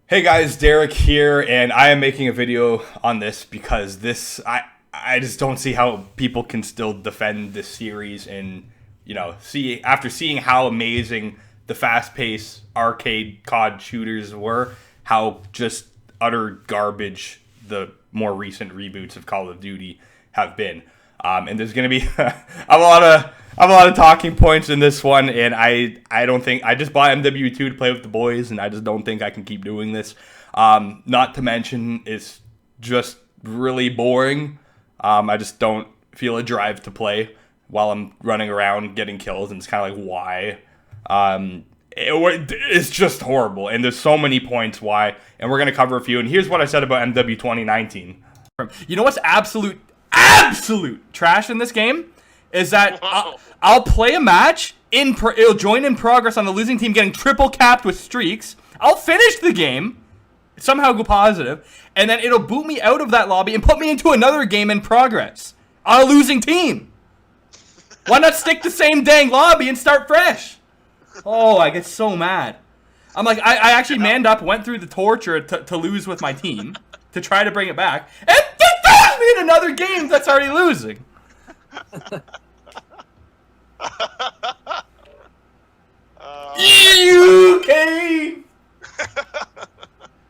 Hey guys, Derek here, and I am making a video on this because I just don't see how people can still defend this series and see after seeing how amazing the fast-paced arcade COD shooters were, how just utter garbage the more recent reboots of Call of Duty have been. And there's gonna be I have a lot of talking points in this one, and I don't think I just bought MW2 to play with the boys, and I just don't think I can keep doing this. Not to mention, it's just really boring. I just don't feel a drive to play while I'm running around getting kills, and it's kind of like why. It's just horrible, and there's so many points why, and we're gonna cover a few. And here's what I said about MW 2019. You know what's absolute trash in this game is that I'll play a match, it'll join in progress on the losing team getting triple capped with streaks. I'll finish the game, somehow go positive, and then it'll boot me out of that lobby and put me into another game in progress on a losing team. Why not stick the same dang lobby and start fresh? Oh, I get so mad. I'm like, I actually manned up, went through the torture to lose with my team, to try to bring it back, and it throws me in another game that's already losing. UK!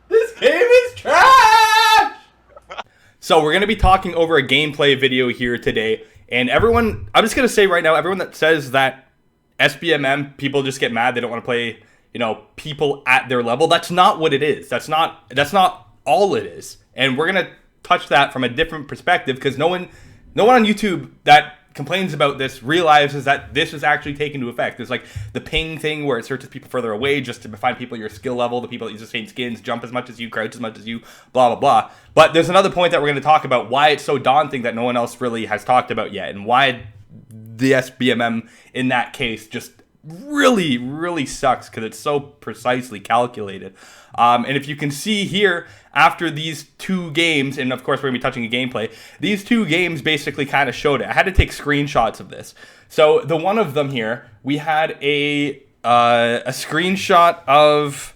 This game is trash! So we're going to be talking over a gameplay video here today, and everyone, I'm just going to say right now, everyone that says that SBMM, people just get mad, they don't want to play, people at their level, that's not what it is. That's not all it is. And we're going to touch that from a different perspective, because no one on YouTube that complains about this realizes that this is actually taken into effect. There's like the ping thing where it searches people further away just to find people your skill level, the people that use the same skins, jump as much as you, crouch as much as you, blah, blah, blah. But there's another point that we're going to talk about, why it's so daunting that no one else really has talked about yet, and why the SBMM in that case just really, really sucks, because it's so precisely calculated. And if you can see here, after these two games, and of course we're going to be touching a gameplay, these two games basically kind of showed it. I had to take screenshots of this. So the one of them here, we had a screenshot of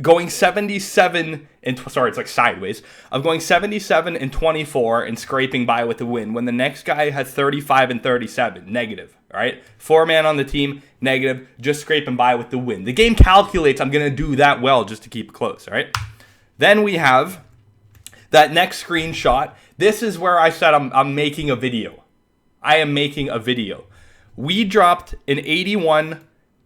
going 77 and sorry, it's like sideways, of going 77 and 24 and scraping by with a win, when the next guy had 35 and 37, negative. All right, 4-man on the team, negative, just scraping by with the win. The game calculates I'm gonna do that well just to keep it close. All right. Then we have that next screenshot. This is where I said I'm making a video. I am making a video. We dropped an 81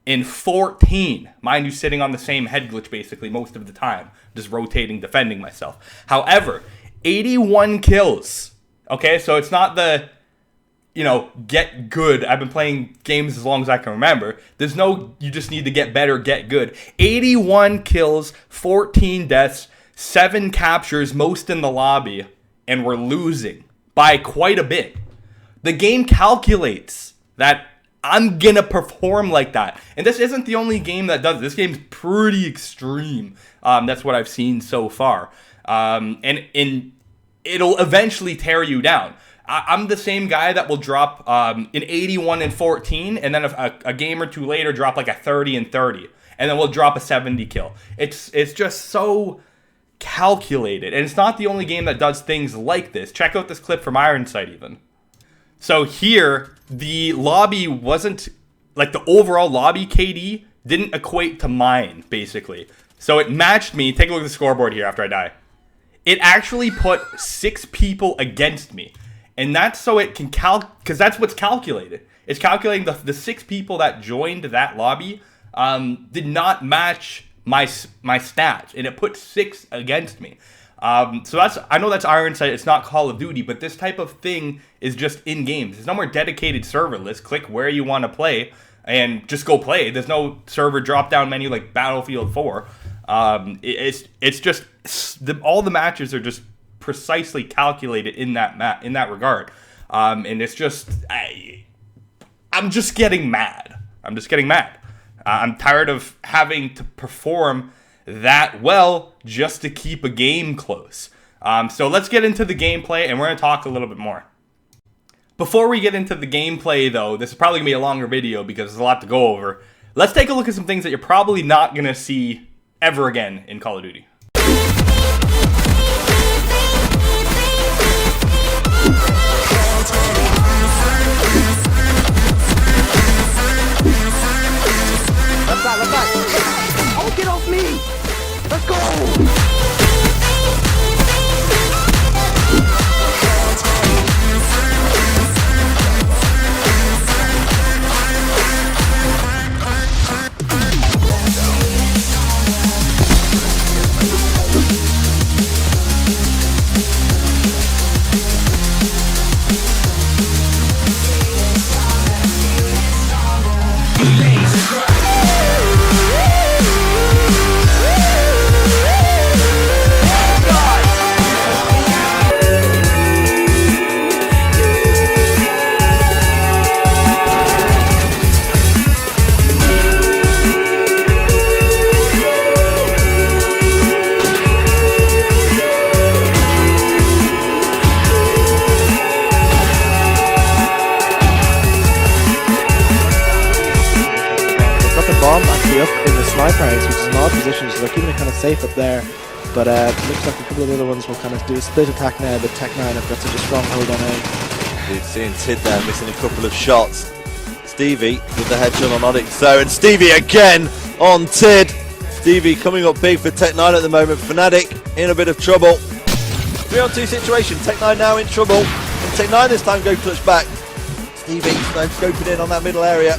and 14. Mind you, sitting on the same head glitch basically most of the time, just rotating, defending myself. However, 81 kills. Okay, so it's not the, get good. I've been playing games as long as I can remember. There's no, you just need to get better, get good. 81 kills, 14 deaths, 7 captures, most in the lobby, and we're losing by quite a bit. The game calculates that I'm gonna perform like that. And this isn't the only game that does it. This game's pretty extreme. That's what I've seen so far. And it'll eventually tear you down. I'm the same guy that will drop an 81 and 14, and then a game or two later drop like a 30 and 30. And then we'll drop a 70 kill. It's just so calculated. And it's not the only game that does things like this. Check out this clip from Iron Sight even. So here, the lobby wasn't, like the overall lobby KD didn't equate to mine, basically. So it matched me. Take a look at the scoreboard here after I die. It actually put 6 people against me. And that's so it can because that's what's calculated. It's calculating the 6 people that joined that lobby did not match my stats. And it put 6 against me. So I know that's Iron Sight, it's not Call of Duty, but this type of thing is just in games. There's no more dedicated server list. Click where you want to play and just go play. There's no server drop down menu like Battlefield 4. It's just all the matches are just precisely calculated in that regard. And it's just I'm just getting mad. I'm tired of having to perform that well just to keep a game close. So let's get into the gameplay, and we're going to talk a little bit more. Before we get into the gameplay, though, this is probably going to be a longer video because there's a lot to go over. Let's take a look at some things that you're probably not going to see ever again in Call of Duty. Let's back. Oh, get off me! Let's go! Up in the sniper house, which is an odd position, so they're keeping it kind of safe up there. But looks like a couple of the other ones will kind of do a split attack now, but Tech9 have got such a strong hold on A. We've seen Tid there missing a couple of shots. Stevie with the headshot on Onyx, so, and Stevie again on Tid. Stevie coming up big for Tech9 at the moment. Fnatic in a bit of trouble. 3-on-2 situation, Tech9 now in trouble. And Tech9 this time go clutch back. Stevie scoping in on that middle area.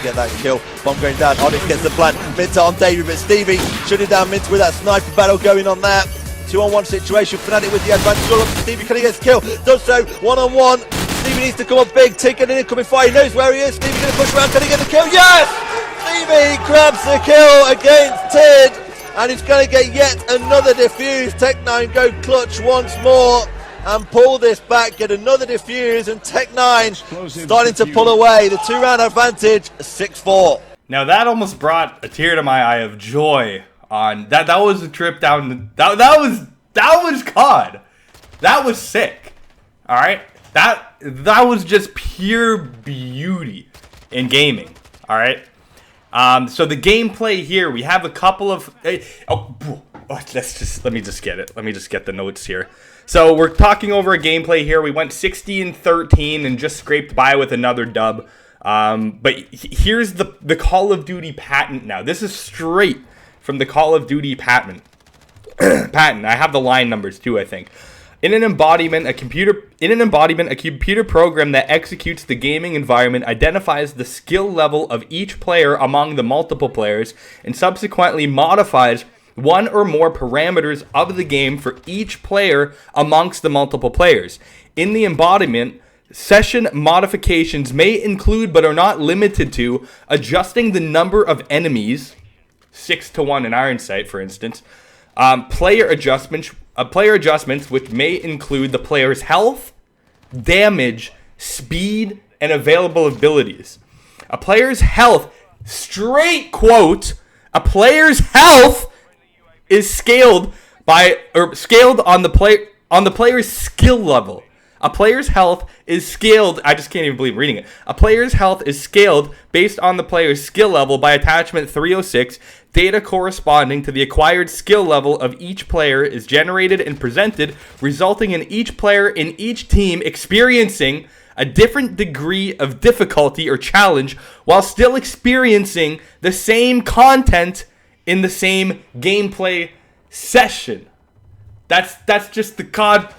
Get that kill. Bomb going down. Onyx gets the plant. Minter on David, but Stevie shutting down Minter with that sniper battle going on there. 2-on-1 situation. Fnatic with the advantage. All up to Stevie. Can he get the kill? Does so. 1-on-1. Stevie needs to come up big. Tid getting incoming fire. He knows where he is. Stevie going to push around. Can he get the kill? Yes! Stevie grabs the kill against Tid. And he's going to get yet another defuse. Tech9 go clutch once more and pull this back, get another defuse, and Tech9 starting to pull away. The 2-round advantage, 6-4. Now that almost brought a tear to my eye of joy. On that was a trip down. That was COD. That was sick. All right, that was just pure beauty in gaming. All right. So the gameplay here, we have a couple of. Let me just get it. Let me just get the notes here. So we're talking over a gameplay here. We went 60-13 and just scraped by with another dub. But here's the Call of Duty patent now. This is straight from the Call of Duty patent. I have the line numbers too, I think. In an embodiment, a computer program that executes the gaming environment identifies the skill level of each player among the multiple players and subsequently modifies one or more parameters of the game for each player amongst the multiple players. In the embodiment, session modifications may include but are not limited to adjusting the number of enemies, 6-1 in Iron Sight, for instance, player adjustments which may include the player's health, damage, speed, and available abilities. A player's health, straight quote, a player's health is scaled on the player's skill level. A player's health is scaled. I just can't even believe reading it. A player's health is scaled based on the player's skill level by attachment 306. Data corresponding to the acquired skill level of each player is generated and presented, resulting in each player in each team experiencing a different degree of difficulty or challenge while still experiencing the same content in the same gameplay session. That's just the COD.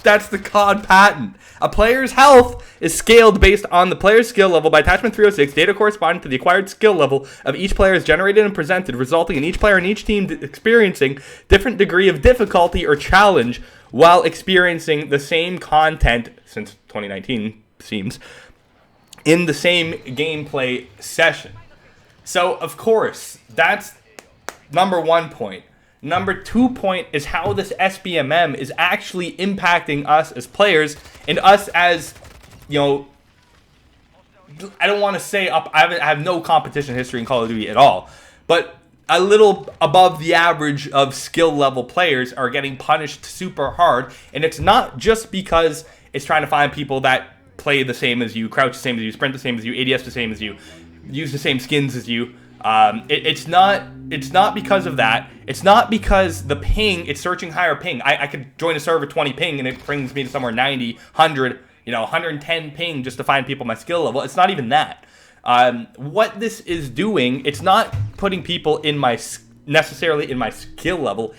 That's the COD patent. A player's health is scaled based on the player's skill level by attachment 306. Data corresponding to the acquired skill level of each player is generated and presented, resulting in each player in each team experiencing different degree of difficulty or challenge while experiencing the same content, since 2019 seems, in the same gameplay session. So, of course, that's number 1 point. Number 2 point is how this SBMM is actually impacting us as players and us as, you know, I don't want to say up. I have no competition history in Call of Duty at all, but a little above the average of skill level players are getting punished super hard. And it's not just because it's trying to find people that play the same as you, crouch the same as you, sprint the same as you, ADS the same as you, use the same skins as you. It's not because of that. It's not because the ping, it's searching higher ping. I could join a server 20 ping and it brings me to somewhere 90, 100, 110 ping just to find people my skill level. It's not even that. What this is doing, it's not putting people necessarily in my skill level.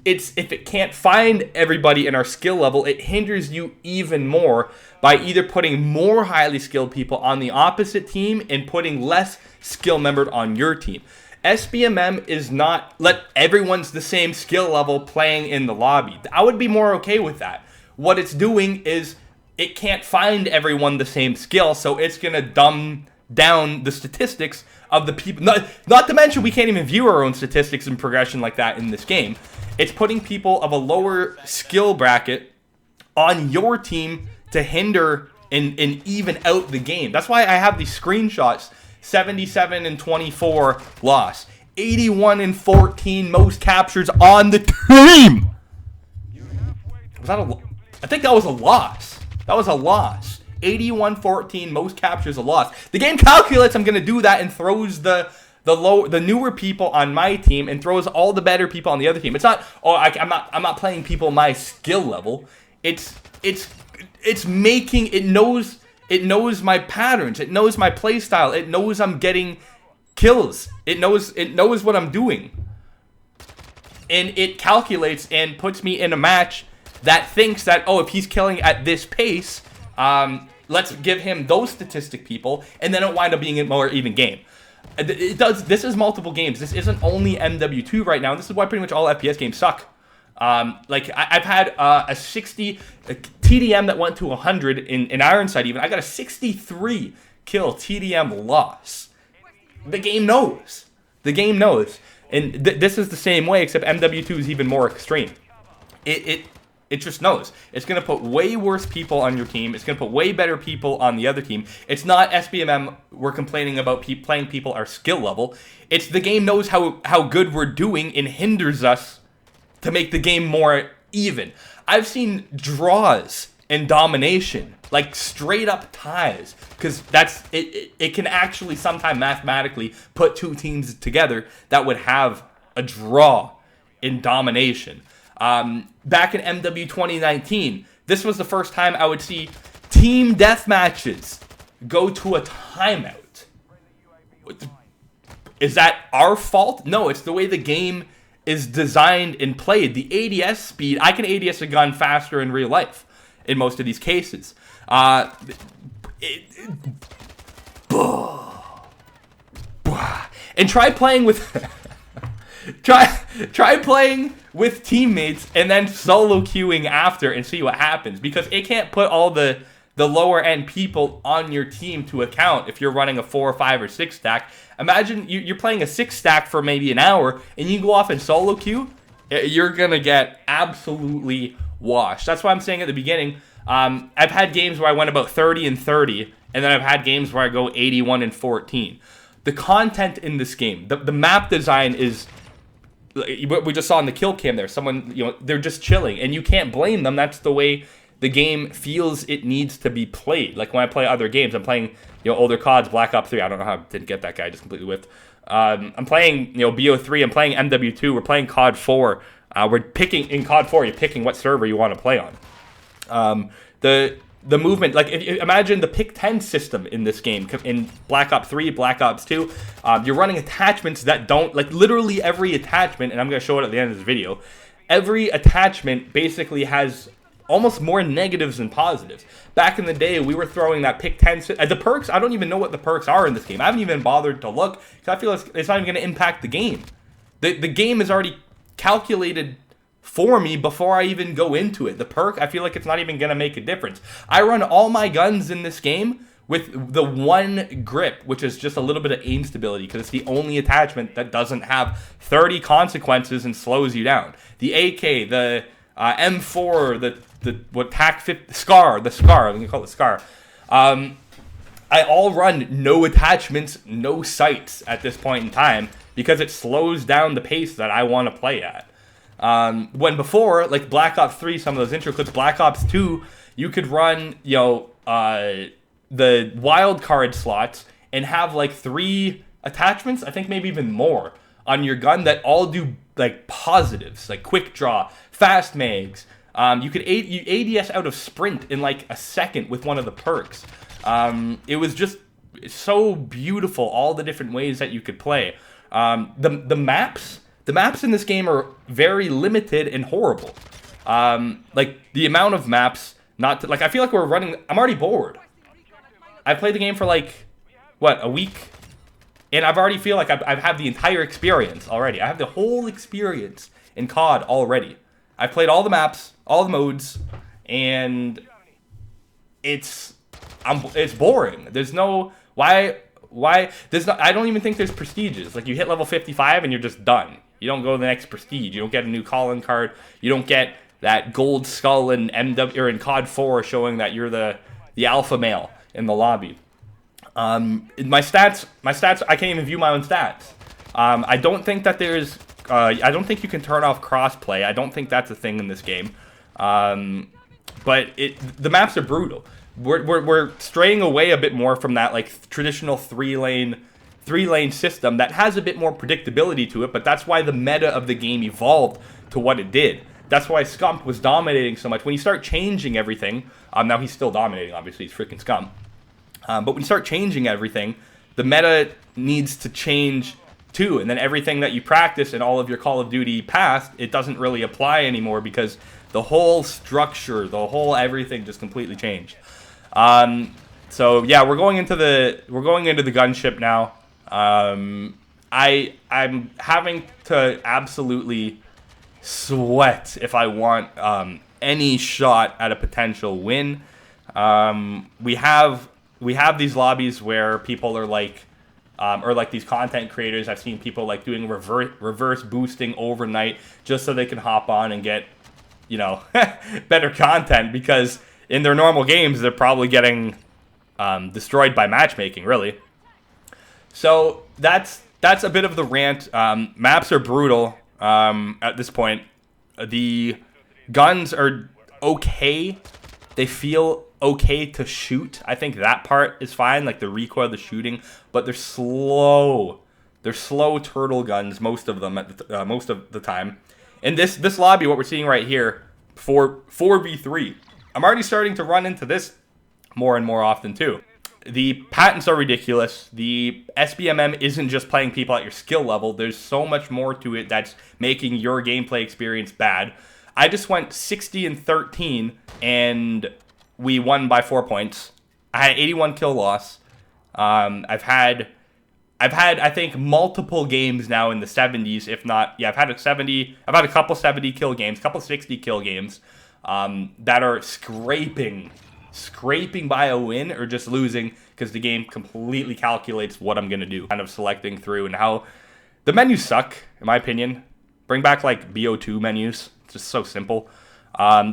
It's if it can't find everybody in our skill level, it hinders you even more by either putting more highly skilled people on the opposite team and putting less skill membered on your team. SBMM is not let everyone's the same skill level playing in the lobby. I would be more okay with that. What it's doing is it can't find everyone the same skill, so it's going to dumb down the statistics of the people. Not to mention we can't even view our own statistics and progression like that in this game. It's putting people of a lower skill bracket on your team to hinder and even out the game. That's why I have these screenshots. 77-24 loss. 81-14 most captures on the team. Was that I think that was a loss. That was a loss. 81-14 most captures a loss. The game calculates I'm gonna do that and throws the newer people on my team and throws all the better people on the other team. It's not I'm not playing people my skill level. It's making it knows my patterns. It knows my play style. It knows I'm getting kills. It knows what I'm doing. And it calculates and puts me in a match that thinks that, if he's killing at this pace, let's give him those statistic people, and then it'll wind up being a more even game. It does. This is multiple games. This isn't only MW2 right now. And this is why pretty much all FPS games suck. I've had a 60 TDM that went to 100 in Ironside even. I got a 63 kill TDM loss. The game knows. The game knows. And this is the same way, except MW2 is even more extreme. It just knows. It's going to put way worse people on your team. It's going to put way better people on the other team. It's not SBMM we're complaining about playing people our skill level. It's the game knows how good we're doing and hinders us to make the game more even. I've seen draws and domination, like straight up ties, because that's it can actually sometimes mathematically put two teams together that would have a draw in domination. Back in MW 2019, this was the first time I would see team death matches go to a timeout. Is that our fault? No, it's the way the game is designed and played. The ADS speed, I can ADS a gun faster in real life in most of these cases. And try playing with try playing with teammates and then solo queuing after and see what happens, because it can't put all the lower end people on your team to account if you're running a 4 or 5 or 6 stack. Imagine you're playing a 6 stack for maybe an hour and you go off and solo queue, you're gonna get absolutely washed. That's why I'm saying at the beginning, I've had games where I went about 30-30, and then I've had games where I go 81-14. The content in this game, the map design is, we just saw in the kill cam there, someone, they're just chilling, and you can't blame them. That's the way the game feels it needs to be played. Like when I play other games, I'm playing, older CODs, Black Ops 3. I don't know how I didn't get that guy, just completely whiffed. I'm playing, BO3. I'm playing MW2. We're playing COD 4. We're picking, in COD 4, you're picking what server you want to play on. The movement, like imagine the pick 10 system in this game, in Black Ops 3, Black Ops 2. You're running attachments that don't, like literally every attachment, and I'm going to show it at the end of this video, every attachment basically has almost more negatives than positives. Back in the day, we were throwing that pick 10, the perks, I don't even know what the perks are in this game. I haven't even bothered to look, because I feel it's not even going to impact the game. The game is already calculated for me before I even go into it. The perk, I feel like it's not even going to make a difference. I run all my guns in this game with the one grip, which is just a little bit of aim stability, because it's the only attachment that doesn't have 30 consequences and slows you down. The AK, the M4, the TAC 50, Scar, I'm going to call it Scar. I all run no attachments, no sights at this point in time, because it slows down the pace that I want to play at. When before, like Black Ops 3, some of those intro clips, Black Ops 2, you could run, the wild card slots and have like 3 attachments, I think maybe even more, on your gun that all do like positives, like quick draw, fast mags. You could ADS out of sprint in like a second with one of the perks. It was just so beautiful, all the different ways that you could play. The maps in this game are very limited and horrible. Like the amount of maps, I feel like I'm already bored. I played the game for like, what, a week? And I've already feel like I've had the entire experience already. I have the whole experience in COD already. I've played all the maps, all the modes, and it's boring. There's no, why, there's not, I don't even think there's prestiges. Like, you hit level 55 and you're just done. You don't go to the next prestige. You don't get a new calling card. You don't get that gold skull in MW or in COD 4 showing that you're the alpha male in the lobby. My stats, I can't even view my own stats. I don't think that there's, I don't think you can turn off crossplay. I don't think that's a thing in this game. But the maps are brutal. We're straying away a bit more from that like traditional three lane system that has a bit more predictability to it. But that's why the meta of the game evolved to what it did. That's why Scump was dominating so much. When you start changing everything, now he's still dominating. Obviously, he's freaking Scump. But when you start changing everything, the meta needs to change too. And then everything that you practice in all of your Call of Duty past, it doesn't really apply anymore because the whole structure, the whole everything just completely changed. So yeah, we're going into the gunship now. I'm having to absolutely sweat if I want any shot at a potential win. We have these lobbies where people are like, or like these content creators. I've seen people like doing reverse boosting overnight just so they can hop on and get, you know, better content, because in their normal games they're probably getting destroyed by matchmaking, really. So that's a bit of the rant. Maps are brutal at this point. The guns are okay. They feel okay to shoot. I think that part is fine, like the recoil, the shooting, but they're slow. They're slow turtle guns, most of them most of the time. In this lobby, what we're seeing right here, 4v3. I'm already starting to run into this more and more often too. The patents are ridiculous. The SBMM isn't just playing people at your skill level. There's so much more to it that's making your gameplay experience bad. I just went 60-13 and we won by 4 points. I had 81 kill loss. I've had I think multiple games now in the 70s, if not, yeah, I've had a couple 70 kill games, couple 60 kill games that are scraping by a win or just losing because the game completely calculates what I'm going to do. Kind of selecting through, and how the menus suck, in my opinion. Bring back like BO2 menus. It's just so simple.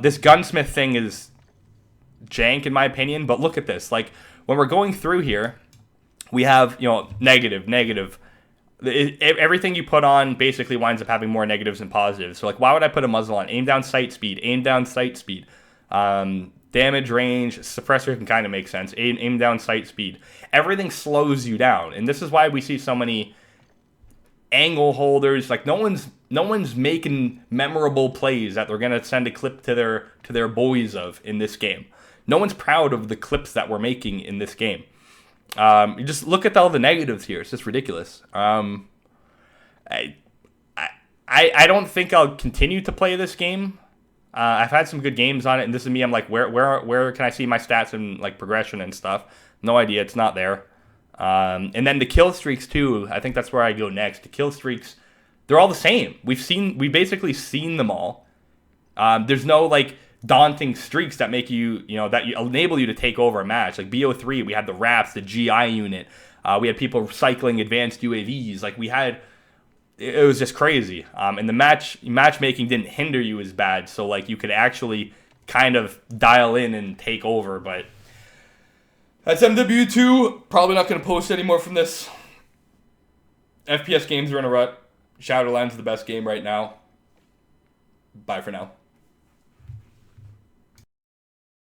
This gunsmith thing is jank in my opinion, but look at this. Like when we're going through here, we have, you know, negative. Everything you put on basically winds up having more negatives than positives. So like, why would I put a muzzle on? Aim down sight speed. Damage range, suppressor can kind of make sense. Aim down sight speed. Everything slows you down, and this is why we see so many angle holders. Like no one's making memorable plays that they're gonna send a clip to their boys of in this game. No one's proud of the clips that we're making in this game. You just look at all the negatives here. It's just ridiculous. I don't think I'll continue to play this game. I've had some good games on it, and this is me. I'm like, where can I see my stats and like progression and stuff? No idea. It's not there. And then the kill streaks too. I think that's where I go next. The kill streaks, they're all the same. We've basically seen them all. There's no like daunting streaks that make you, that enable you to take over a match. Like BO3, we had the RAPs, the GI unit. We had people cycling advanced UAVs. Like it was just crazy. And the matchmaking didn't hinder you as bad. So like you could actually kind of dial in and take over. But that's MW2. Probably not going to post anymore from this. FPS games are in a rut. Shadowlands is the best game right now. Bye for now.